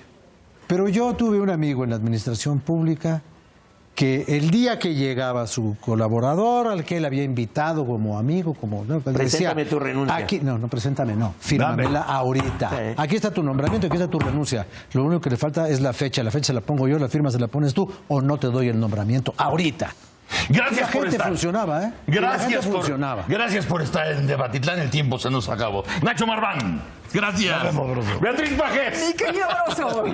pero yo tuve un amigo en la administración pública que el día que llegaba su colaborador, al que él había invitado como amigo, como... ¿no? Pues Preséntame tu renuncia. Aquí, no, preséntame, no. Fírmamela ahorita. Sí. Aquí está tu nombramiento, aquí está tu renuncia. Lo único que le falta es la fecha. La fecha se la pongo yo, la firma se la pones tú, o no te doy el nombramiento ahorita. Gracias La por gente estar. funcionaba, ¿eh? La Gracias gente por, funcionaba. gracias por estar en Debatitlán. El tiempo se nos acabó. Nacho Marván, gracias. Beatriz Pajés. Mi querido Broso.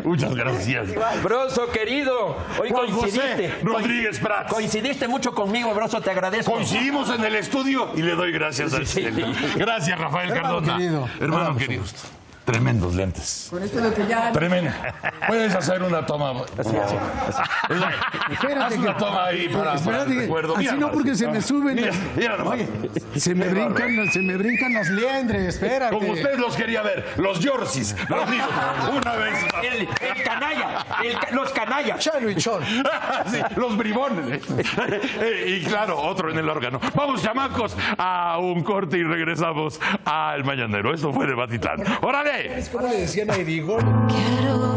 Muchas gracias. Broso, querido. Hoy Juan coincidiste. José Rodríguez Prats. Coincidiste mucho conmigo, Broso, te agradezco. Coincidimos en el estudio y le doy gracias al cielo. Gracias, Rafael Hermano Cardona. querido. Hermano querido. Tremendos lentes. Con esto es lo que ya... Tremendo. Puedes hacer una toma. Haz una toma ahí para Espérate, el recuerdo. así Mira, no, porque se me suben. Mira, mira nomás. Oye, se me brincan las liendres, espérate. Como usted los quería ver, los Yorcis, los digo, una vez más. El canalla, los canallas. Chano y Chon. Sí, los bribones. Y claro, otro en el órgano. Vamos, chamacos, a un corte y regresamos al Mañanero. Esto fue Debatitlán. ¡Órale! ¿Cómo le decían a Irigo? Quiero